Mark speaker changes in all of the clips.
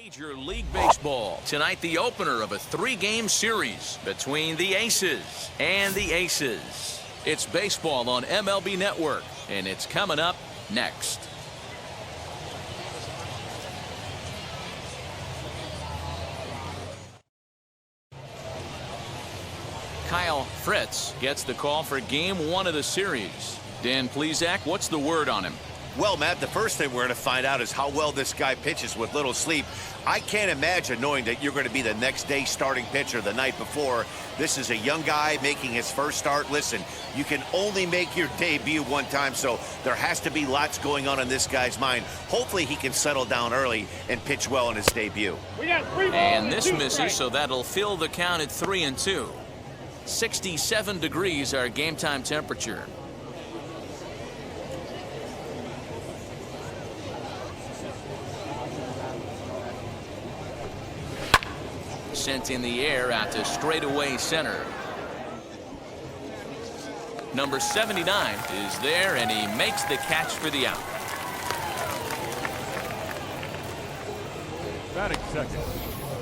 Speaker 1: Major League Baseball. Tonight, the opener of a three-game series between the Aces and the Aces. It's baseball on MLB Network, and it's coming up next. Kyle Fritz gets the call for game one of the series. Dan Plesac, what's the word on him?
Speaker 2: Well, Matt, the first thing we're going to find out is how well this guy pitches with little sleep. I can't imagine knowing that you're going to be the next day starting pitcher the night before. This is a young guy making his first start. Listen, you can only make your debut one time, so there has to be lots going on in this guy's mind. Hopefully he can settle down early and pitch well in his debut.
Speaker 1: And this misses, so that'll fill the count at 3-2. 67 degrees our game time temperature. Sent in the air out to straightaway center. Number 79 is there, and he makes the catch for the out.
Speaker 3: Batting second.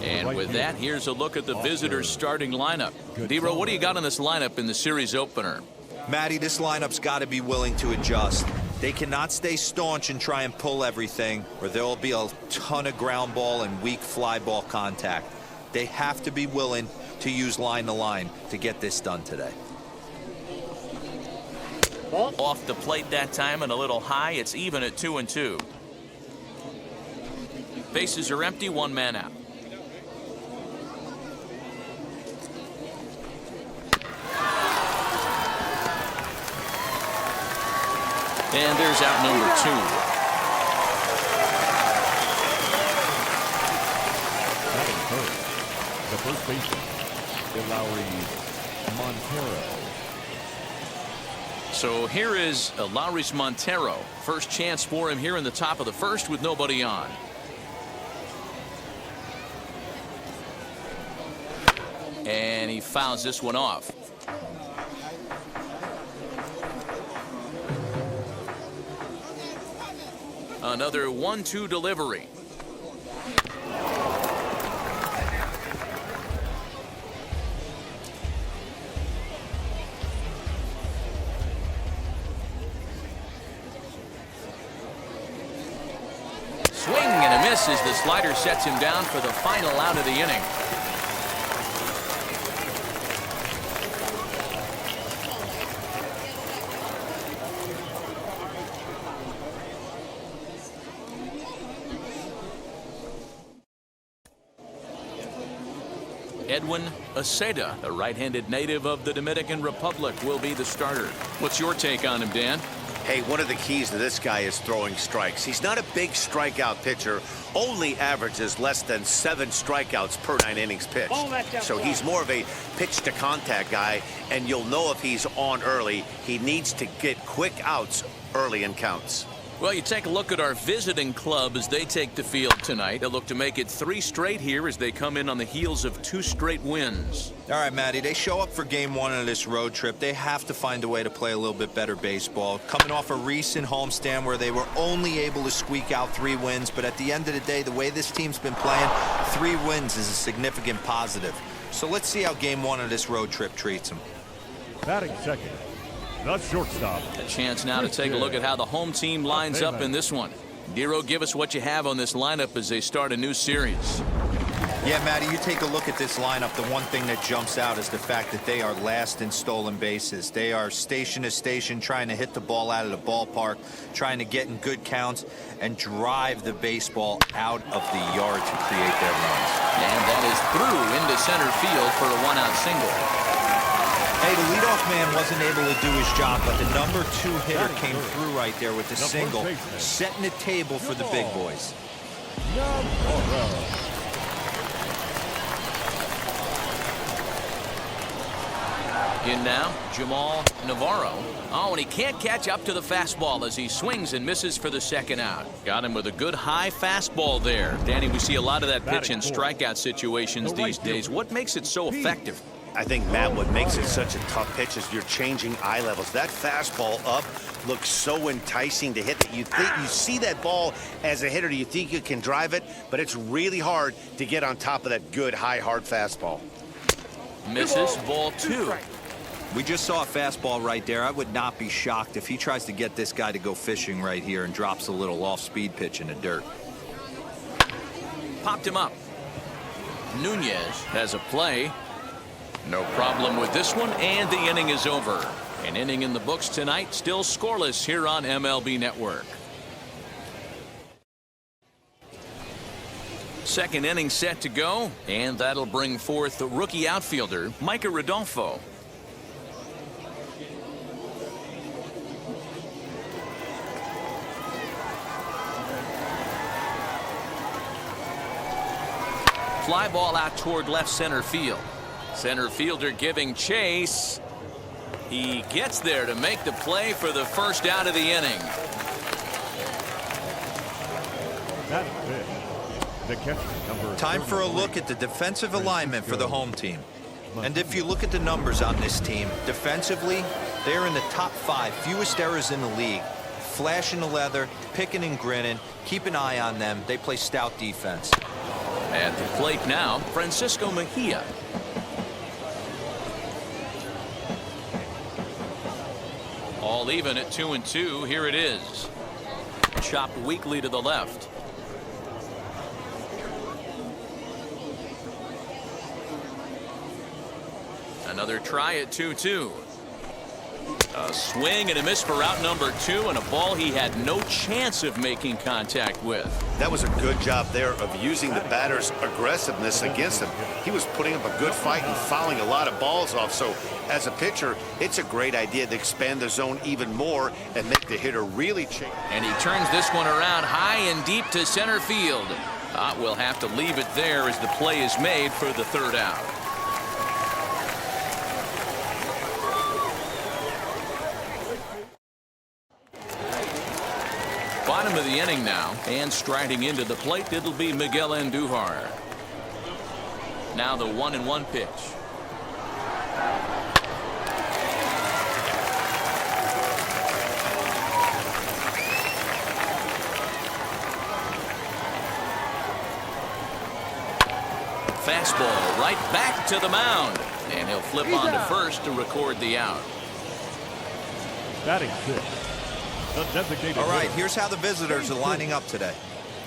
Speaker 1: And with that, here's a look at the visitors' starting lineup. D-Row, what do you got on this lineup in the series opener?
Speaker 4: Matty, this lineup's got to be willing to adjust. They cannot stay staunch and try and pull everything, or there will be a ton of ground ball and weak fly ball contact. They have to be willing to use line to line to get this done today.
Speaker 1: Off the plate that time and a little high. It's even at 2-2. Bases are empty, one man out. And there's out number 2.
Speaker 3: The first baseman, Montero.
Speaker 1: So here is Lowry's Montero. First chance for him here in the top of the first with nobody on. And he fouls this one off. Another 1-2 delivery. Swing and a miss as the slider sets him down for the final out of the inning. Edwin Aceda, a right-handed native of the Dominican Republic, will be the starter. What's your take on him, Dan?
Speaker 2: Hey, one of the keys to this guy is throwing strikes. He's not a big strikeout pitcher, only averages less than 7 strikeouts per 9 innings pitched. So he's more of a pitch-to-contact guy, and you'll know if he's on early. He needs to get quick outs early in counts.
Speaker 1: Well, you take a look at our visiting club as they take the field tonight. They'll look to make it 3 straight here as they come in on the heels of 2 straight wins.
Speaker 4: All right, Matty, they show up for game one of this road trip. They have to find a way to play a little bit better baseball. Coming off a recent homestand where they were only able to squeak out 3 wins, but at the end of the day, the way this team's been playing, 3 wins is a significant positive. So let's see how game one of this road trip treats them.
Speaker 3: Batting second, the shortstop.
Speaker 1: A chance now to take a look at how the home team lines up in this one. Dero, give us what you have on this lineup as they start a new series.
Speaker 4: Yeah, Matty, you take a look at this lineup. The one thing that jumps out is the fact that they are last in stolen bases. They are station to station trying to hit the ball out of the ballpark, trying to get in good counts and drive the baseball out of the yard to create their runs.
Speaker 1: And that is through into center field for a 1-out single.
Speaker 4: Hey, the leadoff man wasn't able to do his job, but the number 2 hitter came through right there with the single, setting the table for the big boys.
Speaker 1: In now, Jamal Navarro. Oh, and he can't catch up to the fastball as he swings and misses for the second out. Got him with a good high fastball there. Danny, we see a lot of that pitch in strikeout situations these days. What makes it so effective?
Speaker 2: I think, Matt, what makes it such a tough pitch is you're changing eye levels. That fastball up looks so enticing to hit that you think you see that ball as a hitter. You think you can drive it, but it's really hard to get on top of that good, high, hard fastball.
Speaker 1: Misses, ball 2.
Speaker 4: We just saw a fastball right there. I would not be shocked if he tries to get this guy to go fishing right here and drops a little off-speed pitch in the dirt.
Speaker 1: Popped him up. Nunez has a play. No problem with this one, and the inning is over. An inning in the books tonight, still scoreless here on MLB Network. Second inning set to go, and that'll bring forth the rookie outfielder, Micah Rodolfo. Fly ball out toward left center field. Center fielder giving chase. He gets there to make the play for the first out of the inning.
Speaker 3: Batting fifth, the catcher, number
Speaker 4: Time for a
Speaker 3: 33.
Speaker 4: look at the defensive alignment for the home team. And if you look at the numbers on this team, defensively, they're in the top 5 fewest errors in the league. Flashing the leather, picking and grinning, keep an eye on them. They play stout defense.
Speaker 1: At the plate now, Francisco Mejia. All even at 2-2. Here it is. Chopped weakly to the left. Another try at 2-2. A swing and a miss for out number 2, and a ball he had no chance of making contact with.
Speaker 2: That was a good job there of using the batter's aggressiveness against him. He was putting up a good fight and fouling a lot of balls off. So as a pitcher, it's a great idea to expand the zone even more and make the hitter really change.
Speaker 1: And he turns this one around high and deep to center field. We'll have to leave it there as the play is made for the third out. Bottom of the inning now, and striding into the plate, it'll be Miguel Andujar. Now the 1-1 pitch. Fastball right back to the mound, and he'll flip on to first to record the out.
Speaker 3: Batting fifth, the designated
Speaker 4: All right,
Speaker 3: hitter.
Speaker 4: here's how the visitors are lining up today.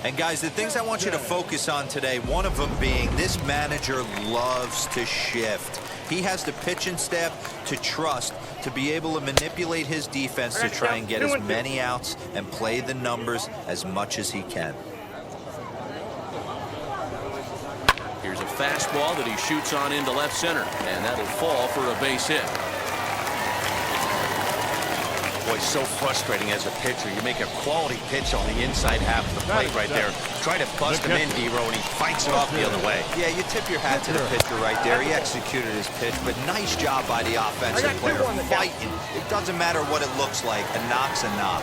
Speaker 4: And guys, the things I want you to focus on today, one of them being this manager loves to shift. He has the pitching staff to trust to be able to manipulate his defense to try and get as many outs and play the numbers as much as he can.
Speaker 1: Here's a fastball that he shoots on into left center, and that'll fall for a base hit.
Speaker 2: Boy, so frustrating as a pitcher. You make a quality pitch on the inside half of the plate right there. Try to bust him in, D-Row, and he fights it off the other way.
Speaker 4: Yeah, you tip your hat to the pitcher right there. He executed his pitch, but nice job by the offensive player. Fighting. It doesn't matter what it looks like. A knock's a knock.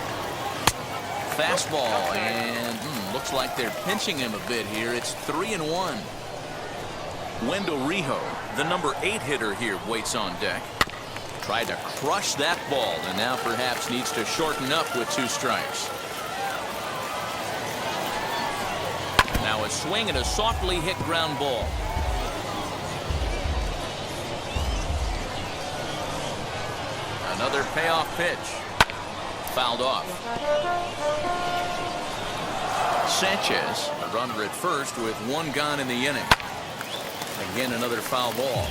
Speaker 1: Fastball, and looks like they're pinching him a bit here. It's 3-1. Wendell Rijo, the number 8 hitter here, waits on deck. Tried to crush that ball, and now perhaps needs to shorten up with 2 strikes. Now a swing and a softly hit ground ball. Another payoff pitch. Fouled off. Sanchez, a runner at first with 1 gone in the inning. Again, another foul ball.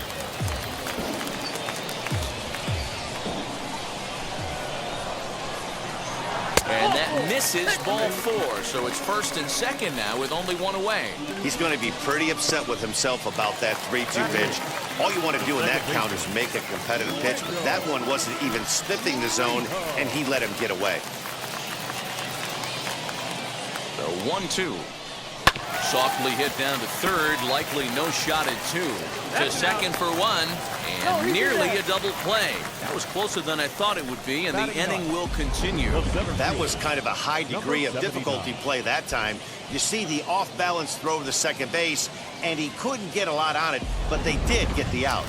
Speaker 1: And that misses ball 4, so it's first and second now with only 1 away.
Speaker 2: He's going to be pretty upset with himself about that 3-2 pitch. All you want to do in that count is make a competitive pitch, but that one wasn't even sniffing the zone, and he let him get away.
Speaker 1: The 1-2. Softly hit down to third, likely no shot at 2. To second for 1, and nearly a double play. That was closer than I thought it would be, and the inning will continue.
Speaker 2: That was kind of a high degree of difficulty play that time. You see the off-balance throw to second base, and he couldn't get a lot on it, but they did get the out.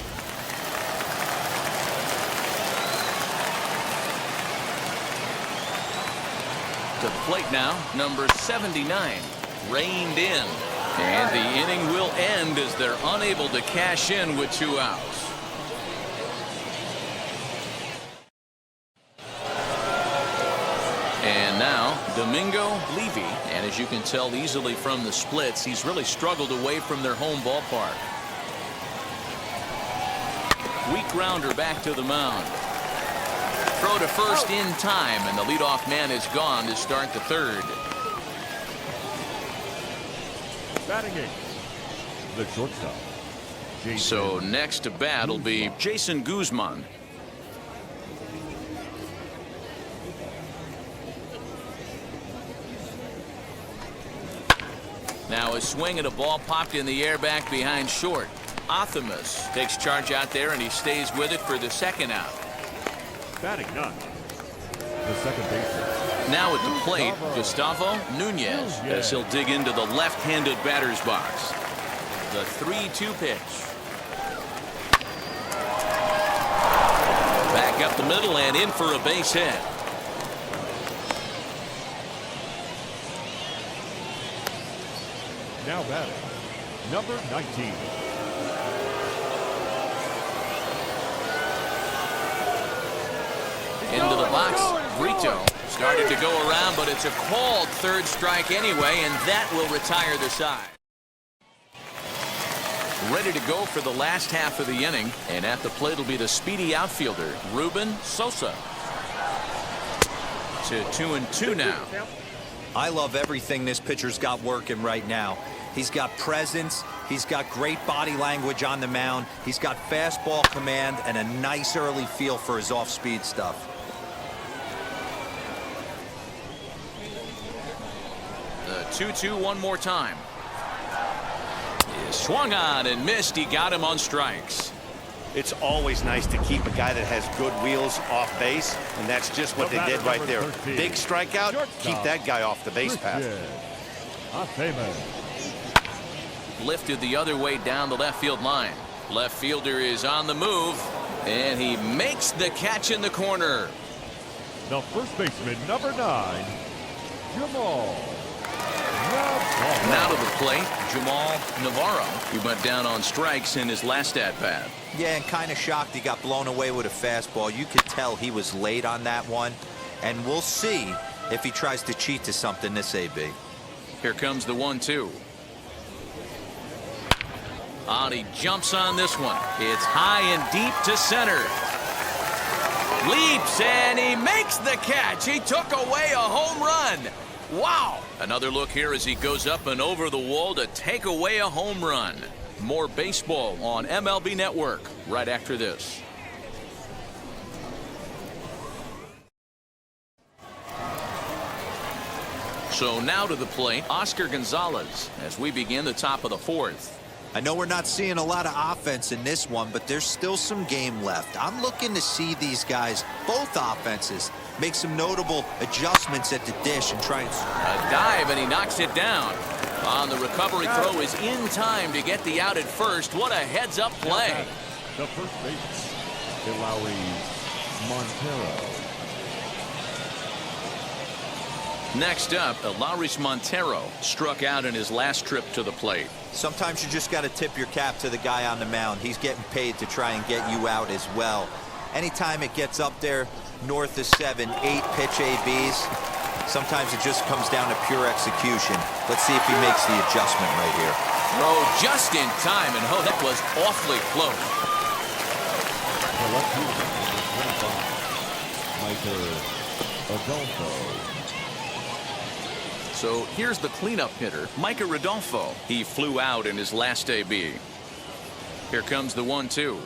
Speaker 1: To the plate now, number 79, reined in. And the inning will end as they're unable to cash in with 2 outs. And now, Domingo Levy. And as you can tell easily from the splits, he's really struggled away from their home ballpark. Weak grounder back to the mound. Throw to first in time, and the leadoff man is gone to start the 3rd.
Speaker 3: Batting 8th, the shortstop.
Speaker 1: So next to bat will be Jason Guzman. Now a swing and a ball popped in the air back behind short. Athamas takes charge out there, and he stays with it for the 2nd out.
Speaker 3: Batting 9th, the second baseman.
Speaker 1: Now at the plate, Gustavo Nunez, as he'll dig into the left-handed batter's box. The 3-2 pitch. Back up the middle and in for a base hit.
Speaker 3: Now batting, number 19.
Speaker 1: Into the box, Brito started to go around, but it's a called 3rd strike anyway, and that will retire the side. Ready to go for the last half of the inning, and at the plate will be the speedy outfielder, Ruben Sosa. To 2-2 now.
Speaker 4: I love everything this pitcher's got working right now. He's got presence. He's got great body language on the mound. He's got fastball command and a nice early feel for his off-speed stuff.
Speaker 1: The 2-2 one more time. He swung on and missed. He got him on strikes.
Speaker 2: It's always nice to keep a guy that has good wheels off base, and that's just what they did right there. Big strikeout, keep that guy off the base path.
Speaker 1: Lifted the other way down the left field line. Left fielder is on the move, and he makes the catch in the corner.
Speaker 3: The first baseman, number 9, Jamal.
Speaker 1: Now to the plate, Jamal Navarro. He went down on strikes in his last at-bat.
Speaker 4: Yeah, and kind of shocked he got blown away with a fastball. You could tell he was late on that one, and we'll see if he tries to cheat to something this AB.
Speaker 1: Here comes the 1-2. And he jumps on this one. It's high and deep to center. Leaps, and he makes the catch. He took away a home run. Wow. Another look here as he goes up and over the wall to take away a home run. More baseball on MLB Network right after this. So now to the plate, Oscar Gonzalez, as we begin the top of the 4th.
Speaker 4: I know we're not seeing a lot of offense in this one, but there's still some game left. I'm looking to see these guys, both offenses, make some notable adjustments at the dish and try and...
Speaker 1: A dive, and he knocks it down. On the recovery throw is in time to get the out at first. What a heads-up play.
Speaker 3: The first base, Lowry Montero.
Speaker 1: Next up, Lowry Montero struck out in his last trip to the plate.
Speaker 4: Sometimes you just got to tip your cap to the guy on the mound. He's getting paid to try and get you out as well. Anytime it gets up there north of 7, 8 pitch ABs, sometimes it just comes down to pure execution. Let's see if he makes the adjustment right here.
Speaker 1: Throw just in time, and oh, that was awfully close. So here's the cleanup hitter, Micah Rodolfo. He flew out in his last AB. Here comes the 1-2.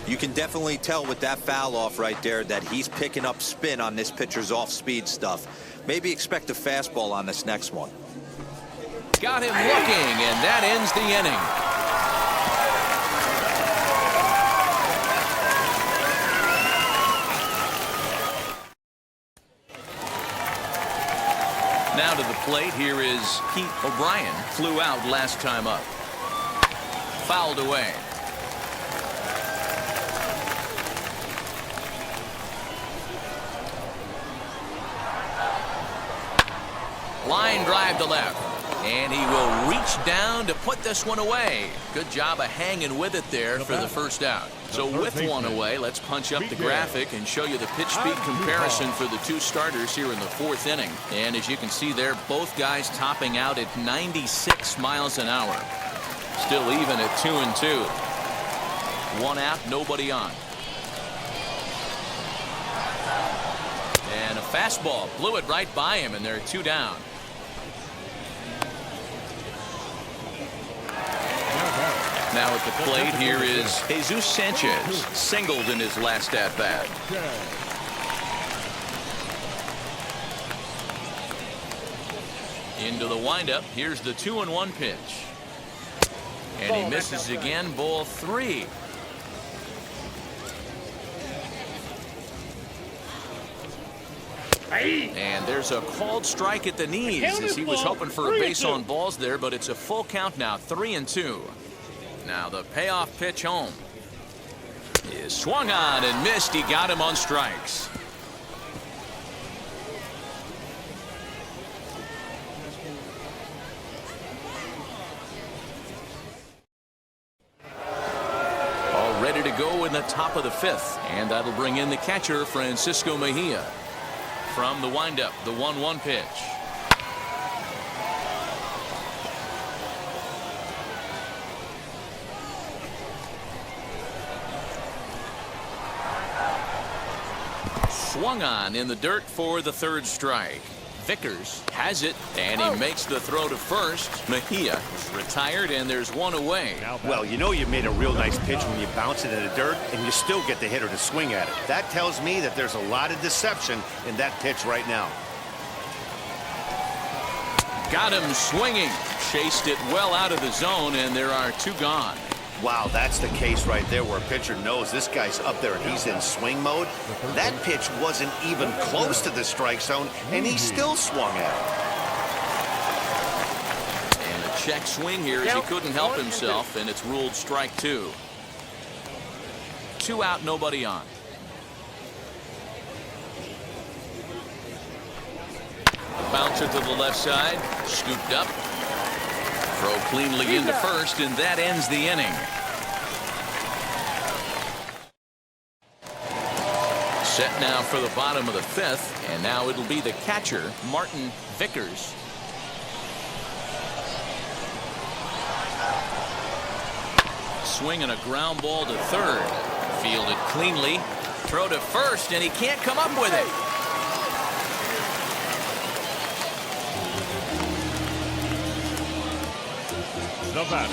Speaker 4: You can definitely tell with that foul off right there that he's picking up spin on this pitcher's off-speed stuff. Maybe expect a fastball on this next one.
Speaker 1: Got him looking, and that ends the inning. Now to the plate, here is Pete O'Brien. Flew out last time up. Fouled away. Line drive to left. And he will reach down to put this one away. Good job of hanging with it there for the first out. So with one away, let's punch up the graphic and show you the pitch speed comparison for the two starters here in the fourth inning. And as you can see there, both guys topping out at 96 miles an hour. Still even at 2-2. One out, nobody on. And a fastball blew it right by him, and they're two down. Now at the plate here is Jesus Sanchez, singled in his last at-bat. Into the windup. Here's the 2-1 pitch. And he misses again, ball 3. And there's a called strike at the knees as he was hoping for a base on balls there, but it's a full count now, 3-2. Now the payoff pitch home is swung on and missed. He got him on strikes. All ready to go in the top of the 5th, and that'll bring in the catcher, Francisco Mejia. From the windup, the 1-1 pitch. Swung on in the dirt for the 3rd strike. Vickers has it, and he makes the throw to first. Mejia is retired, and there's one away.
Speaker 2: Well, you know you made a real nice pitch when you bounce it in the dirt, and you still get the hitter to swing at it. That tells me that there's a lot of deception in that pitch right now.
Speaker 1: Got him swinging. Chased it well out of the zone, and there are 2 gone.
Speaker 2: Wow, that's the case right there where a pitcher knows this guy's up there and he's in swing mode. That pitch wasn't even close to the strike zone, and he still swung at it.
Speaker 1: And a check swing here as he couldn't help himself, and it's ruled strike 2. 2 out, nobody on. Bouncer to the left side, scooped up. Throw cleanly into first, and that ends the inning. Set now for the bottom of the 5th, and now it'll be the catcher, Martin Vickers. Swing and a ground ball to 3rd. Fielded cleanly. Throw to first, and he can't come up with it.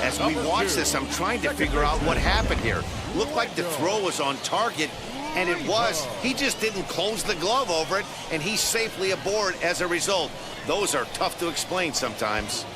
Speaker 2: As we watch this, I'm trying to figure out what happened here. Looked like the throw was on target, and it was. He just didn't close the glove over it, and he's safely aboard as a result. Those are tough to explain sometimes.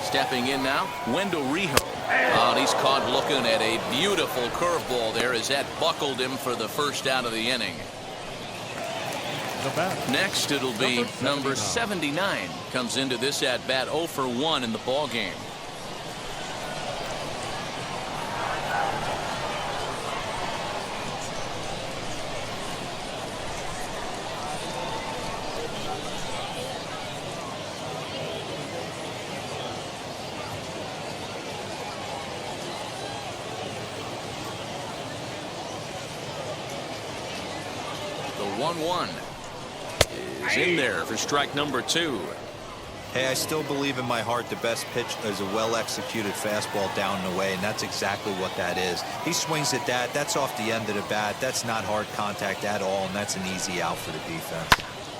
Speaker 1: Stepping in now, Wendell Rijo. Oh, and he's caught looking at a beautiful curveball there as that buckled him for the first out of the inning. Next, it'll be number 79. Comes into this at-bat 0 for 1 in the ball game. The 1-1 is in there for strike number 2.
Speaker 4: Hey, I still believe in my heart the best pitch is a well-executed fastball down and away, and that's exactly what that is. He swings at that. That's off the end of the bat. That's not hard contact at all, and that's an easy out for the defense.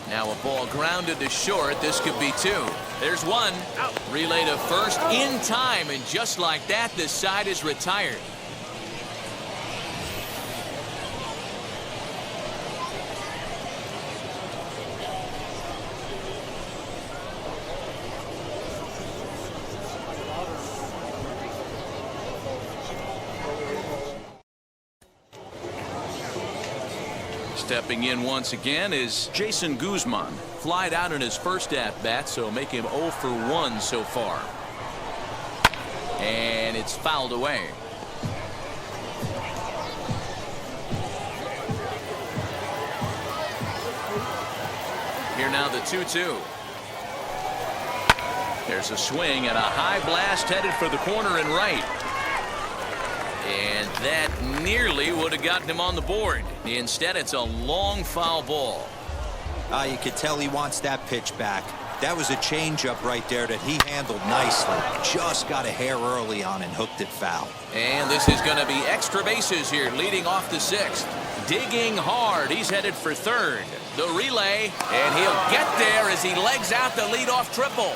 Speaker 1: Now a ball grounded to short. This could be 2. There's 1. Relay to first in time, and just like that, this side is retired. Stepping in once again is Jason Guzman. Flied out in his first at-bat, so make him 0 for 1 so far. And it's fouled away. Here now the 2-2. There's a swing and a high blast headed for the corner and right. And that nearly would have gotten him on the board. Instead, it's a long foul ball.
Speaker 4: You could tell he wants that pitch back. That was a changeup right there that he handled nicely. Just got a hair early on and hooked it foul.
Speaker 1: And this is going to be extra bases here, leading off the 6th. Digging hard. He's headed for 3rd. The relay, and he'll get there as he legs out the leadoff triple.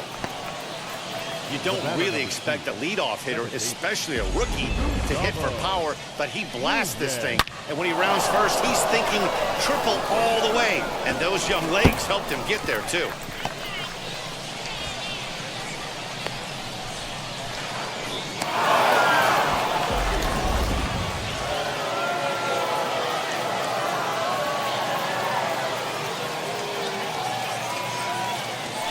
Speaker 2: You don't really expect a leadoff hitter, especially a rookie, to hit for power, but he blasts this thing. And when he rounds first, he's thinking triple all the way. And those young legs helped him get there, too.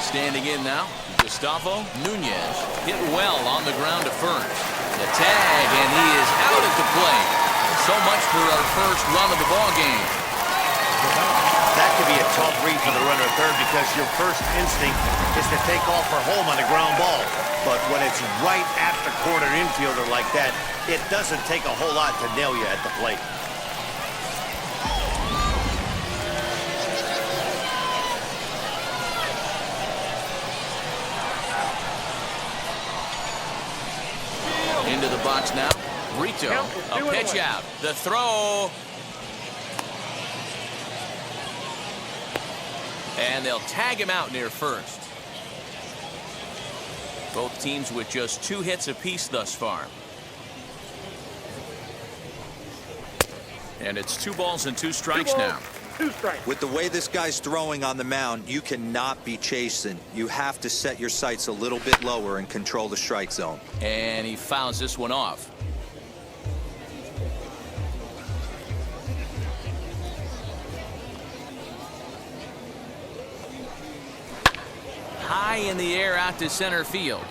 Speaker 1: Standing in now, Gustavo Nunez hit well on the ground to first. The tag, and he is out at the plate. So much for our first run of the ball game.
Speaker 2: That could be a tough read for the runner at third because your first instinct is to take off for home on a ground ball. But when it's right at the corner infielder like that, it doesn't take a whole lot to nail you at the plate.
Speaker 1: Into the box now. Brito, a pitch out. The throw. And they'll tag him out near first. Both teams with just 2 hits apiece thus far. And it's 2 balls and 2 strikes now.
Speaker 4: With the way this guy's throwing on the mound, you cannot be chasing. You have to set your sights a little bit lower and control the strike zone.
Speaker 1: And he fouls this one off. High in the air out to center field.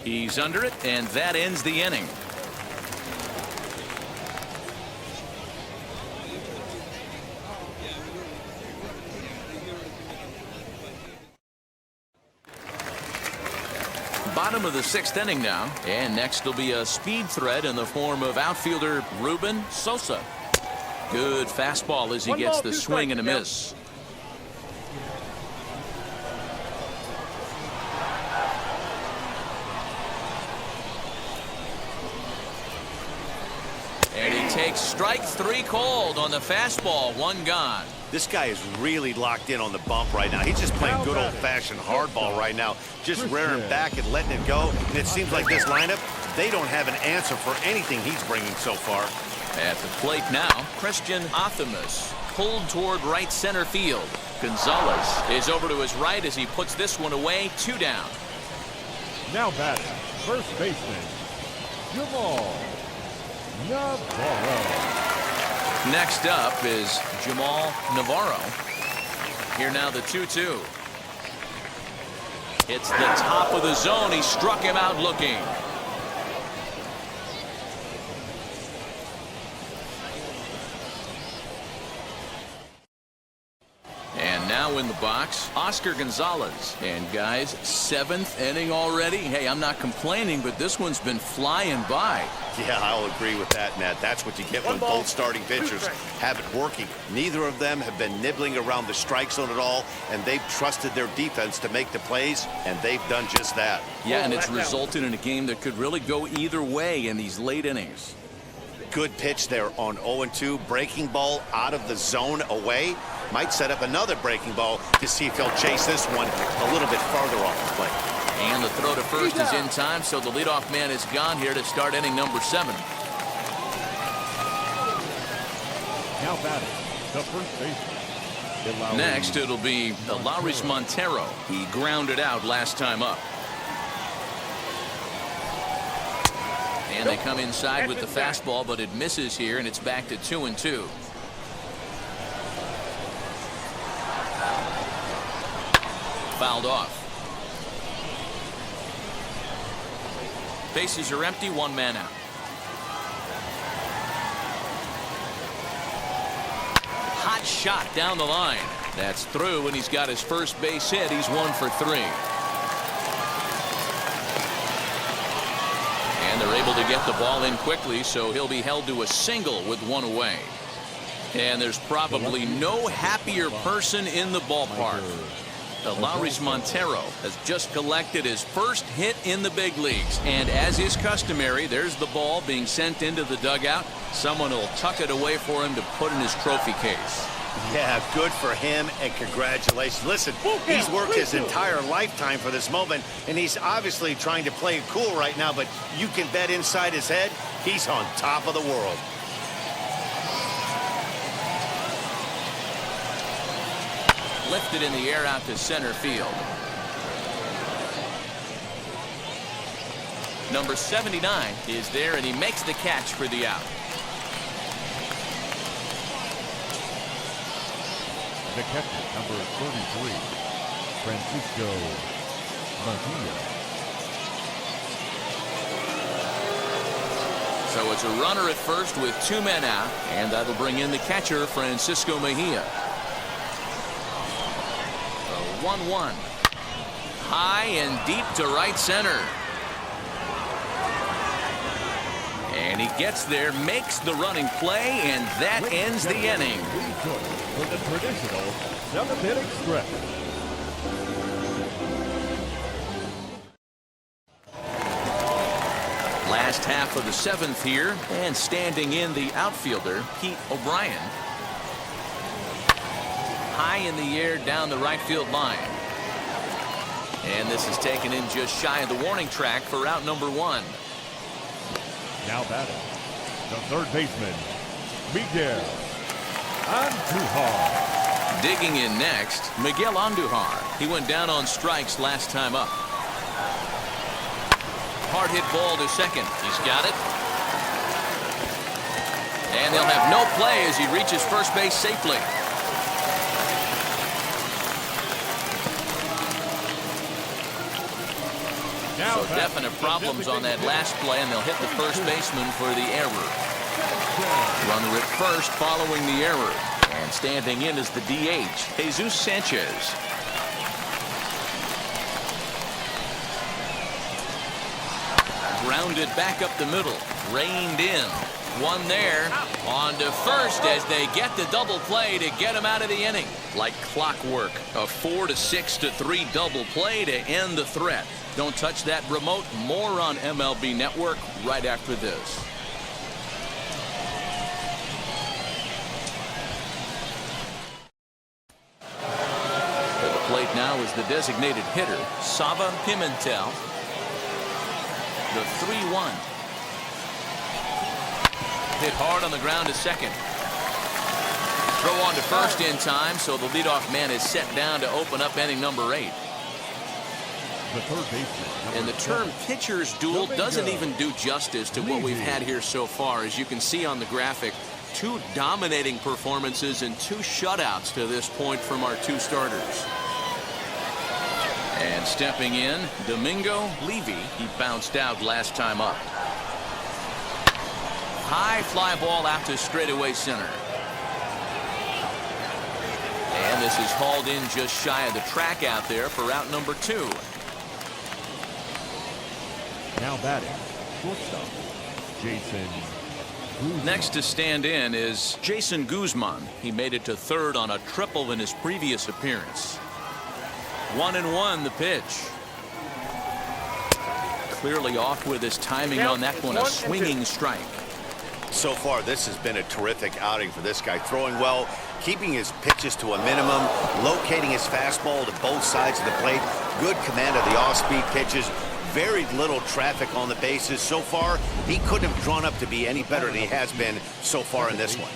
Speaker 1: He's under it, and that ends the inning. Bottom of the 6th inning now, and next will be a speed threat in the form of outfielder Ruben Sosa. Good fastball as he gets the swing and a miss. And he takes strike 3 called on the fastball. 1 gone.
Speaker 2: This guy is really locked in on the bump right now. He's just playing good old-fashioned hardball right now, just rearing back and letting it go. And it seems like this lineup, they don't have an answer for anything he's bringing so far.
Speaker 1: At the plate now, Christian Athamas pulled toward right center field. Gonzalez is over to his right as he puts this one away. 2 down.
Speaker 3: Now batting, first baseman, Jamal Navarro.
Speaker 1: Next up is Jamal Navarro. Here now the 2-2. It's the top of the zone. He struck him out looking. And now in the box, Oscar Gonzalez. And guys, 7th inning already. Hey, I'm not complaining, but this one's been flying by.
Speaker 2: Yeah, I'll agree with that, Matt. That's what you get when both starting pitchers have it working. Neither of them have been nibbling around the strike zone at all, and they've trusted their defense to make the plays, and they've done just that.
Speaker 1: Yeah, and it's resulted in a game that could really go either way in these late innings.
Speaker 2: Good pitch there on 0-2. Breaking ball out of the zone away. Might set up another breaking ball to see if he'll chase this one a little bit farther off the plate.
Speaker 1: And the throw to first is in time, so the leadoff man is gone here to start inning number 7.
Speaker 3: Now batting, the first baseman.
Speaker 1: Next, it'll be Lowry's Montero. He grounded out last time up. And they come inside with the fastball, but it misses here, and it's back to 2-2. Fouled off. Bases are empty, one man out. Hot shot down the line. That's through, and he's got his first base hit. He's 1 for 3. And they're able to get the ball in quickly, so he'll be held to a single with 1 away. And there's probably no happier person in the ballpark. Lowry's Montero has just collected his first hit in the big leagues, and as is customary, there's the ball being sent into the dugout. Someone will tuck it away for him to put in his trophy case.
Speaker 2: Yeah, good for him, and congratulations. Listen, he's worked his entire lifetime for this moment, and he's obviously trying to play it cool right now, but you can bet inside his head, he's on top of the world.
Speaker 1: Lifted in the air out to center field. Number 79 is there, and he makes the catch for the out.
Speaker 3: The catcher, number 33, Francisco Mejia.
Speaker 1: So it's a runner at first with 2 men out, and that'll bring in the catcher, Francisco Mejia. 1-1. High and deep to right center. And he gets there, makes the running play, and that ends the inning.
Speaker 3: For the traditional 7th-inning stretch.
Speaker 1: Last half of the 7th here, and standing in the outfielder, Pete O'Brien. High in the air down the right field line. And this is taken in just shy of the warning track for out number 1.
Speaker 3: Now batting, the third baseman, Miguel Andujar.
Speaker 1: Digging in next, Miguel Andujar. He went down on strikes last time up. Hard hit ball to second. He's got it. And they'll have no play as he reaches first base safely. So definite problems on that last play, and they'll hit the first baseman for the error. Runner at first following the error. And standing in is the DH, Jesus Sanchez. Grounded back up the middle. Reined in. One there. On to first as they get the double play to get him out of the inning. Like clockwork. A 4-6-3 double play to end the threat. Don't touch that remote. More on MLB Network right after this. At the plate now is the designated hitter, Sava Pimentel. The 3-1. Hit hard on the ground to second. Throw on to first in time, so the leadoff man is set down to open up inning number 8.
Speaker 3: The third baseman.
Speaker 1: And the term pitcher's duel doesn't even do justice to what we've had here so far. As you can see on the graphic, 2 dominating performances and 2 shutouts to this point from our 2 starters. And stepping in, Domingo Levy. He bounced out last time up. High fly ball out to straightaway center. And this is hauled in just shy of the track out there for out number 2.
Speaker 3: Now batting, shortstop, Jason Guzman.
Speaker 1: Next to stand in is Jason Guzman. He made it to third on a triple in his previous appearance. 1-1 the pitch. Clearly off with his timing on that one. A swinging strike.
Speaker 2: So far, this has been a terrific outing for this guy. Throwing well, keeping his pitches to a minimum, locating his fastball to both sides of the plate. Good command of the off-speed pitches. Very little traffic on the bases. So far, he couldn't have drawn up to be any better than he has been so far in this one.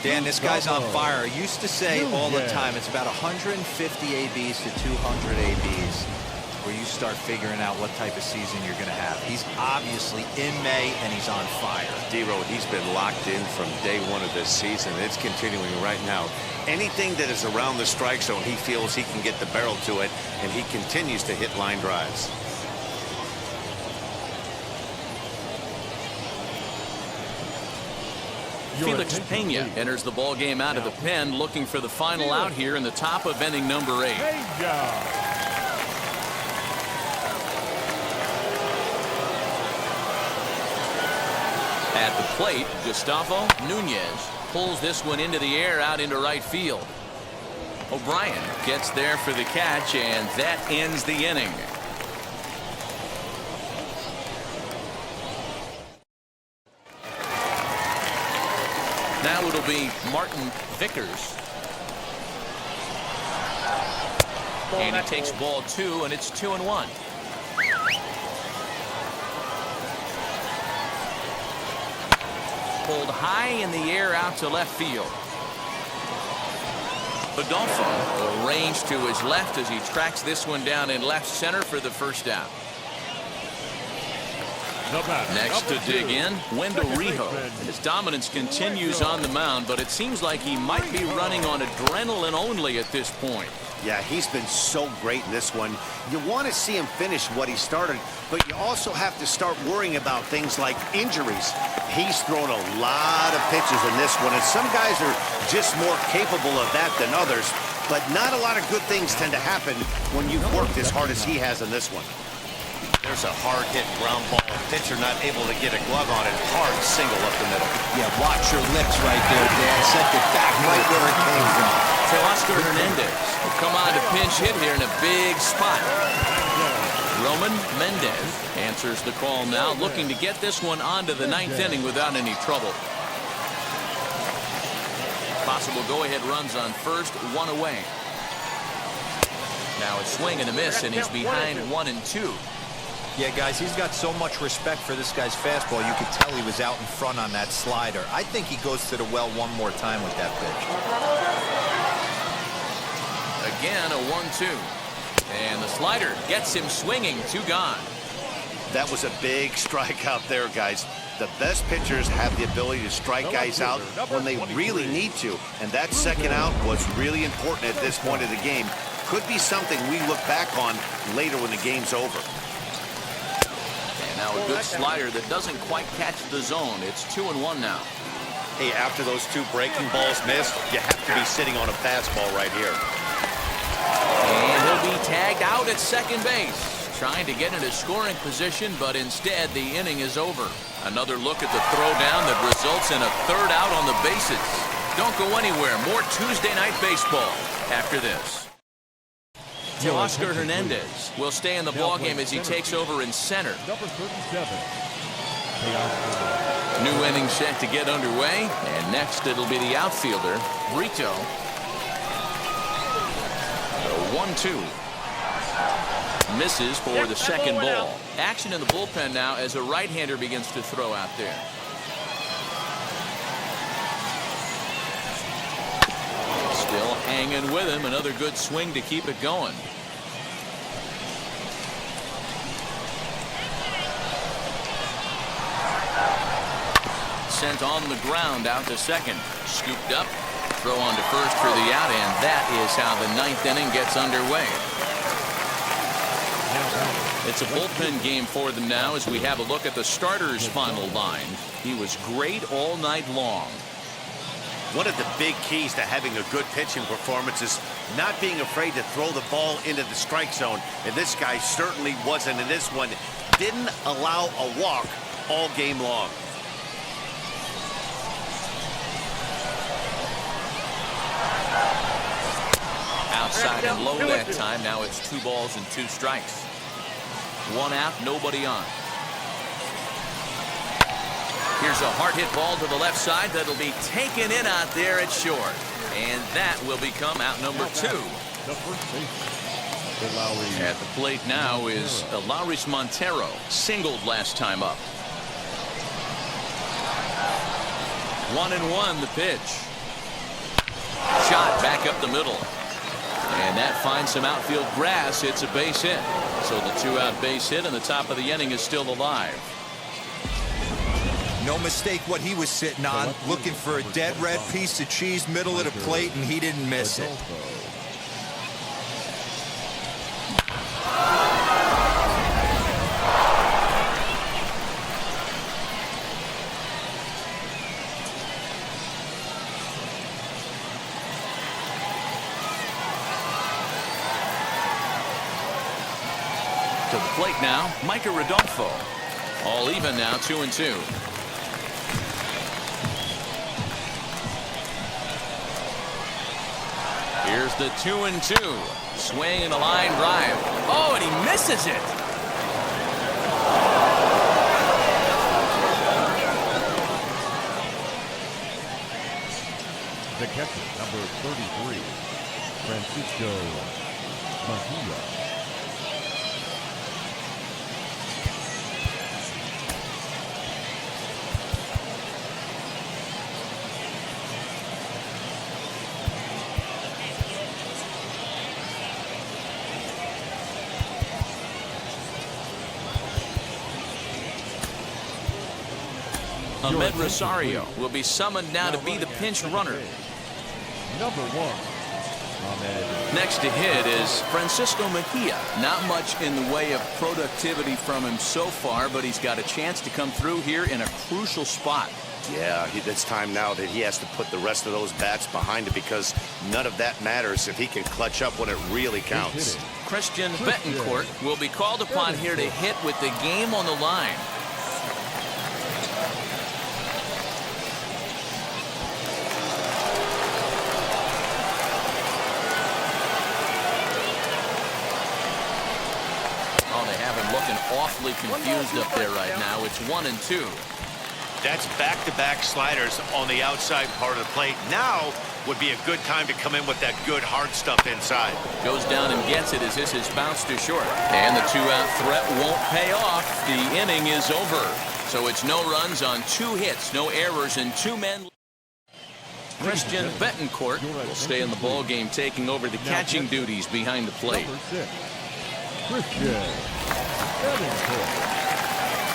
Speaker 4: Dan, this guy's on fire. I used to say all the time, it's about 150 ABs to 200 ABs. We're used start figuring out what type of season you're going to have. He's obviously in May, and he's on fire.
Speaker 2: D-Row, he's been locked in from day one of this season. It's continuing right now. Anything that is around the strike zone, he feels he can get the barrel to it, and he continues to hit line drives.
Speaker 1: Felix Pena enters the ball game out of the pen, looking for the final out here in the top of inning number 8. At the plate, Gustavo Nunez pulls this one into the air out into right field. O'Brien gets there for the catch, and that ends the inning. Now it'll be Martin Vickers. And he takes ball 2, and it's 2-1. Pulled high in the air out to left field. Adolfo arranged to his left as he tracks this one down in left center for the first out. Next to dig in, Wendell Rijo. His dominance continues on the mound, but it seems like he might be running on adrenaline only at this point.
Speaker 2: Yeah, he's been so great in this one. You want to see him finish what he started, but you also have to start worrying about things like injuries. He's thrown a lot of pitches in this one, and some guys are just more capable of that than others, but not a lot of good things tend to happen when you've worked as hard as he has in this one. There's a hard hit ground ball. Pitcher not able to get a glove on it. Hard single up the middle.
Speaker 4: Yeah, watch your lips right there, Dan. Sent it back right where it came from.
Speaker 1: Oscar Hernandez will come on to pinch hit here in a big spot. Roman Mendez answers the call now, looking to get this one onto the 9th inning without any trouble. Possible go-ahead runs on first, 1 away. Now a swing and a miss, and he's behind 1-2.
Speaker 4: Yeah, guys, he's got so much respect for this guy's fastball. You could tell he was out in front on that slider. I think he goes to the well one more time with that pitch.
Speaker 1: Again, a 1-2. And the slider gets him swinging. 2 gone.
Speaker 2: That was a big strikeout there, guys. The best pitchers have the ability to strike guys out when they really need to. And that second out was really important at this point of the game. Could be something we look back on later when the game's over.
Speaker 1: Now a good slider that doesn't quite catch the zone. It's 2-1 now.
Speaker 2: Hey, after those 2 breaking balls missed, you have to be sitting on a fastball right here.
Speaker 1: And he'll be tagged out at second base. Trying to get into scoring position, but instead the inning is over. Another look at the throwdown that results in a 3rd out on the bases. Don't go anywhere. More Tuesday Night Baseball after this. Oscar Hernandez will stay in the ballgame as he takes over in center.
Speaker 3: Number 37.
Speaker 1: New inning set to get underway, and next it'll be the outfielder, Brito. The 1-2. Misses for the second ball. Action in the bullpen now as a right-hander begins to throw out there. Still hanging with him. Another good swing to keep it going. Sent on the ground out to second. Scooped up. Throw on to first for the out, and that is how the 9th inning gets underway. It's a bullpen game for them now as we have a look at the starter's final line. He was great all night long.
Speaker 2: One of the big keys to having a good pitching performance is not being afraid to throw the ball into the strike zone. And this guy certainly wasn't in this one. Didn't allow a walk all game long.
Speaker 1: Outside and low that time. Now it's 2 balls and 2 strikes. 1 out, nobody on. Here's a hard hit ball to the left side that'll be taken in out there at short. And that will become out number 2. At the plate now is Elauris Montero. Singled last time up. 1-1 the pitch. Shot back up the middle. And that finds some outfield grass. It's a base hit. So the 2-out base hit and the top of the inning is still alive.
Speaker 4: No mistake what he was sitting on, looking for a dead red piece of cheese middle of the plate, and he didn't miss it.
Speaker 1: To the plate now, Micah Rodolfo. All even now, 2-2. Here's the 2-2. Swing and a line drive. Oh, and he misses it.
Speaker 3: The catcher, number 33, Francisco Mejia.
Speaker 1: Ahmed Rosario will be summoned now to be the pinch runner.
Speaker 3: Number 1, Ahmed.
Speaker 1: Next to hit is Francisco Mejia. Not much in the way of productivity from him so far, but he's got a chance to come through here in a crucial spot.
Speaker 2: Yeah, it's time now that he has to put the rest of those bats behind it, because none of that matters if he can clutch up when it really counts.
Speaker 1: Christian Betancourt will be called upon here to hit with the game on the line. Looking awfully confused up there right now. It's 1-2.
Speaker 2: That's back-to-back sliders on the outside part of the plate. Now would be a good time to come in with that good hard stuff inside.
Speaker 1: Goes down and gets it as this is bounced to short. And the 2-out threat won't pay off. The inning is over. So it's no runs on 2 hits, no errors, and 2 men. Christian Betancourt will stay in the ball game, taking over the catching duties behind the plate.
Speaker 3: Number 6, Christian Betancourt.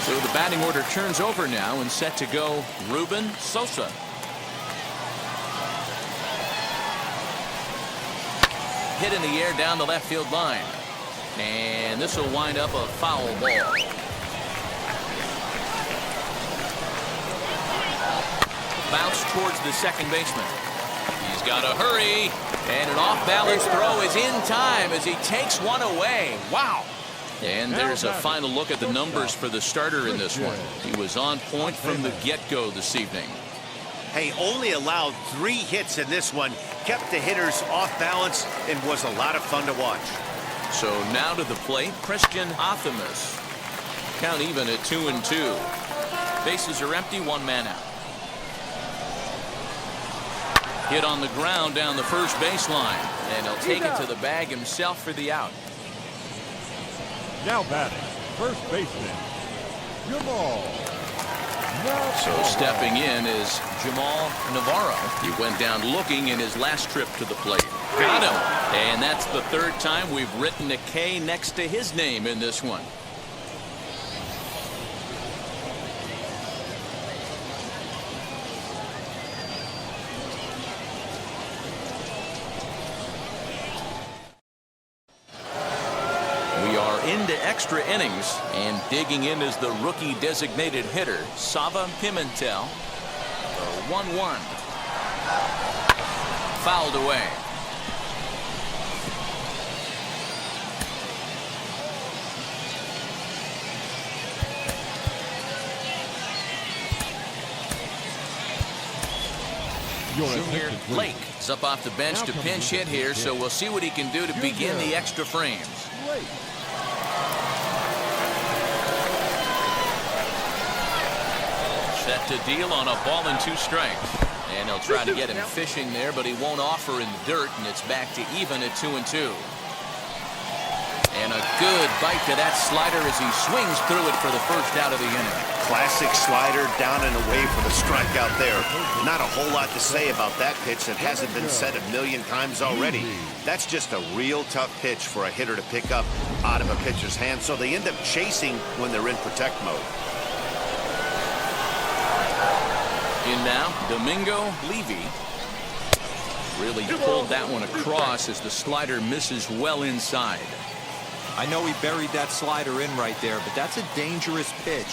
Speaker 1: So the batting order turns over now and set to go Ruben Sosa. Hit in the air down the left field line. And this will wind up a foul ball. Bounce towards the second baseman. He's got to hurry. And an off-balance throw is in time as he takes one away. Wow. And there's a final look at the numbers for the starter in this one. He was on point from the get-go this evening.
Speaker 2: Hey, only allowed 3 hits in this one, kept the hitters off balance, and was a lot of fun to watch.
Speaker 1: So now to the plate, Christian Athamas. Count even at 2-2. Bases are empty, 1 man out. Hit on the ground down the first baseline, and he'll take it to the bag himself for the out.
Speaker 3: Now batting, first baseman, Jamal.
Speaker 1: So stepping in is Jamal Navarro. He went down looking in his last trip to the plate. Got him. And that's the 3rd time we've written a K next to his name in this one. Into extra innings, and digging in is the rookie designated hitter Sava Pimentel. 1-1. Fouled away. Junior Lake is up off the bench to pinch hit here, so we'll see what he can do to begin the extra frames. Set to deal on a ball and 2 strikes. And he'll try to get him fishing there, but he won't offer in the dirt, and it's back to even at 2-2. And a Good bite to that slider as he swings through it for the first out of the inning.
Speaker 2: Classic slider down and away for the strikeout there. Not a whole lot to say about that pitch that hasn't been said a million times already. That's just a real tough pitch for a hitter to pick up out of a pitcher's hand, so they end up chasing when they're in protect mode.
Speaker 1: In now, Domingo Levy. Really pulled that one across as the slider misses well inside.
Speaker 4: I know he buried that slider in right there, but that's a dangerous pitch.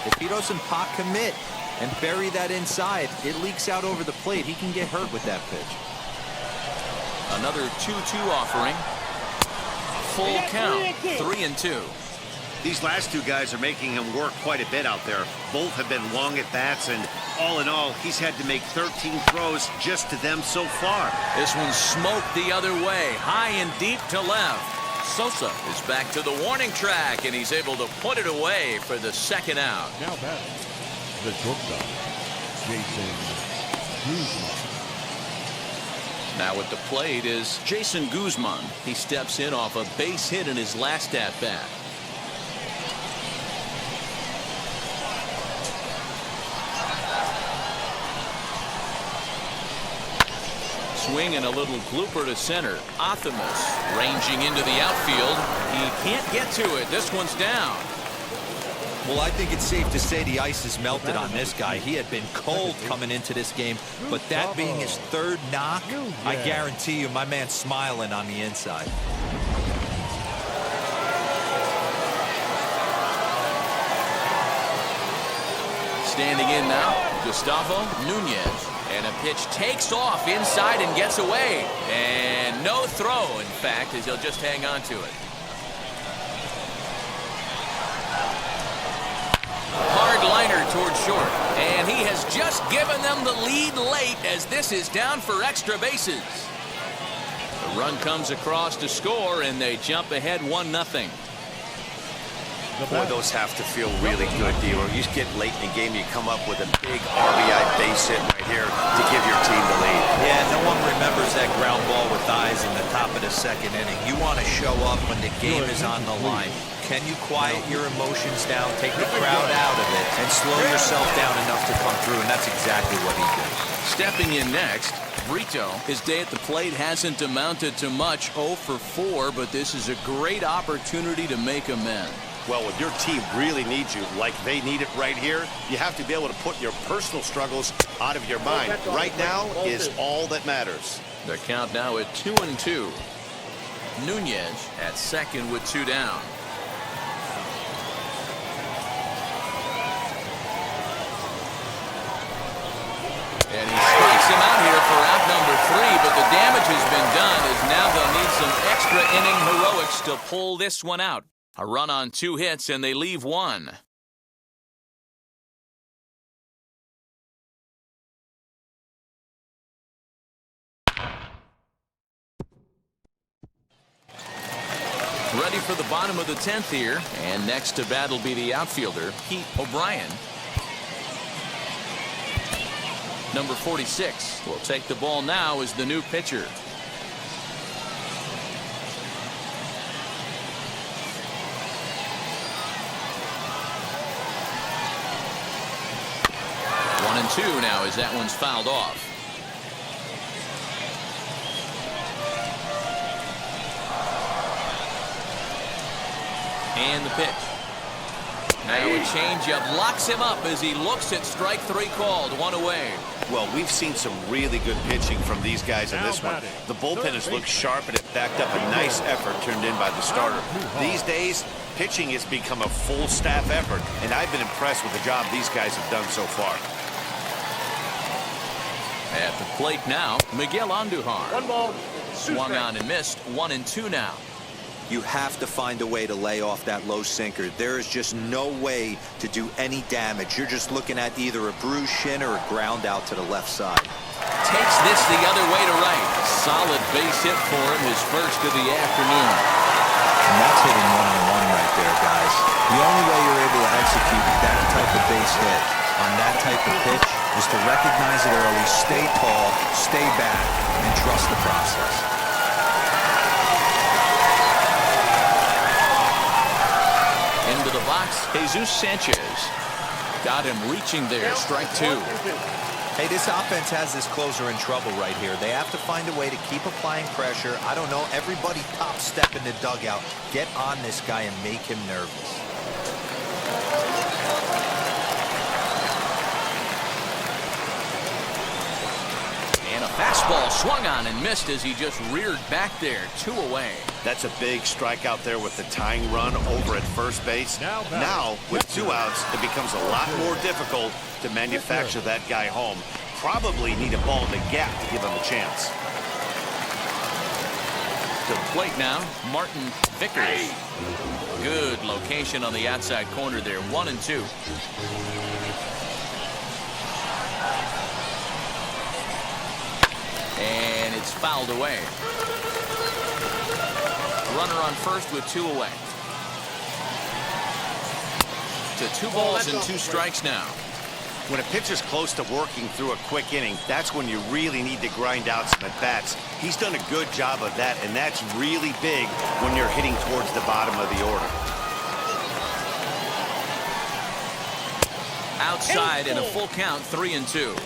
Speaker 4: If he doesn't pot commit and bury that inside, it leaks out over the plate. He can get hurt with that pitch.
Speaker 1: Another 2-2 offering. Full count, 3-2.
Speaker 2: These last two guys are making him work quite a bit out there. Both have been long at bats, and all in all, he's had to make 13 throws just to them so far.
Speaker 1: This one smoked the other way, high and deep to left. Sosa is back to the warning track, and he's able to put it away for the second out.
Speaker 3: Now batting, the shortstop, Jason Guzman.
Speaker 1: Now at the plate is Jason Guzman. He steps in off a base hit in his last at-bat. Swing and a little blooper to center. Optimus ranging into the outfield. He can't get to it. This one's down.
Speaker 4: Well, I think it's safe to say the ice is melted on this guy. He had been cold coming into this game, but that being his third knock, I guarantee you my man's smiling on the inside.
Speaker 1: Standing in now, Gustavo Nunez. And a pitch takes off inside and gets away. And no throw, in fact, as he'll just hang on to it. Hard liner toward short. And he has just given them the lead late as this is down for extra bases. The run comes across to score, and they jump ahead 1-0.
Speaker 2: Boy, those have to feel really good, D'Lo. You get late in the game, you come up with a big RBI base hit right here to give your team the lead.
Speaker 4: Yeah, no one remembers that ground ball with eyes in the top of the second inning. You want to show up when the game is on the line. Can you quiet your emotions down, take the crowd out of it, and slow yourself down enough to come through? And that's exactly what he did.
Speaker 1: Stepping in next, Brito. His day at the plate hasn't amounted to much, 0 for 4, but this is a great opportunity to make amends.
Speaker 2: Well, when your team really needs you, like they need it right here, you have to be able to put your personal struggles out of your mind. Right now is all that matters.
Speaker 1: The count now at 2-2. Nunez at second with 2 down. And he strikes him out here for out number 3, but the damage has been done as now they'll need some extra inning heroics to pull this one out. A run on 2 hits, and they leave 1. Ready for the bottom of the 10th here, and next to bat will be the outfielder, Pete O'Brien. Number 46 will take the ball now as the new pitcher. And 2 now as that one's fouled off. And the pitch. Now a changeup locks him up as he looks at strike 3 called. 1 away.
Speaker 2: Well, we've seen some really good pitching from these guys in this one. The bullpen has looked sharp, and it backed up a nice effort turned in by the starter. These days, pitching has become a full staff effort, and I've been impressed with the job these guys have done so far.
Speaker 1: At the plate now, Miguel Andujar.
Speaker 3: 1 ball.
Speaker 1: Swung on and missed. 1-2 now.
Speaker 4: You have to find a way to lay off that low sinker. There is just no way to do any damage. You're just looking at either a bruised shin or a ground out to the left side.
Speaker 1: Takes this the other way to right. Solid base hit for him, his first of the afternoon.
Speaker 4: And that's hitting 1-on-1 right there, guys. The only way you're able to execute that type of base hit on that type of pitch is to recognize it early, stay tall, stay back, and trust the process.
Speaker 1: Jesus Sanchez got him reaching there. Strike two.
Speaker 4: Hey, this offense has this closer in trouble right here. They have to find a way to keep applying pressure. I don't know, everybody top step in the dugout. Get on this guy and make him nervous.
Speaker 1: And a fastball swung on and missed as he just reared back there. 2 away.
Speaker 2: That's a big strikeout there with the tying run over at first base. Now with 2 outs, it becomes a lot more difficult to manufacture that guy home. Probably need a ball in the gap to give him a chance.
Speaker 1: To the plate now, Martin Vickers. Good location on the outside corner there. 1-2. And it's fouled away. Runner on first with 2 away. To 2 balls and 2 strikes now.
Speaker 2: When a pitcher's close to working through a quick inning, that's when you really need to grind out some at-bats. He's done a good job of that, and that's really big when you're hitting towards the bottom of the order.
Speaker 1: Outside in a full count, 3-2.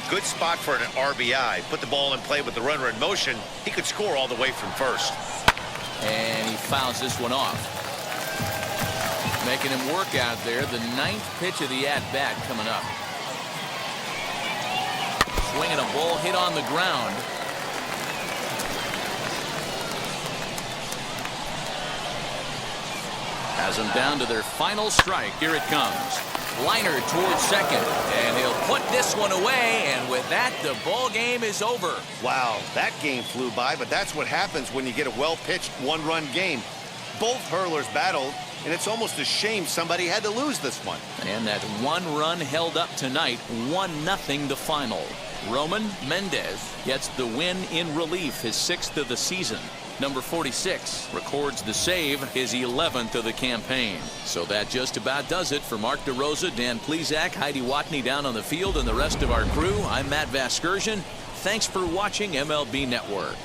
Speaker 2: Good spot for an RBI. Put the ball in play with the runner in motion. He could score all the way from first.
Speaker 1: And he fouls this one off. Making him work out there. The 9th pitch of the at-bat coming up. Swinging a ball hit on the ground. Has them down to their final strike. Here it comes. Liner towards second, and he'll put this one away, and with that, the ball game is over.
Speaker 2: Wow, that game flew by, but that's what happens when you get a well-pitched one-run game. Both hurlers battled, and it's almost a shame somebody had to lose this one.
Speaker 1: And that 1 run held up tonight, 1-0 the final. Roman Mendez gets the win in relief, his 6th of the season. Number 46 records the save, his 11th of the campaign. So that just about does it for Mark DeRosa, Dan Plesac, Heidi Watney down on the field, and the rest of our crew. I'm Matt Vasgersian. Thanks for watching MLB Network.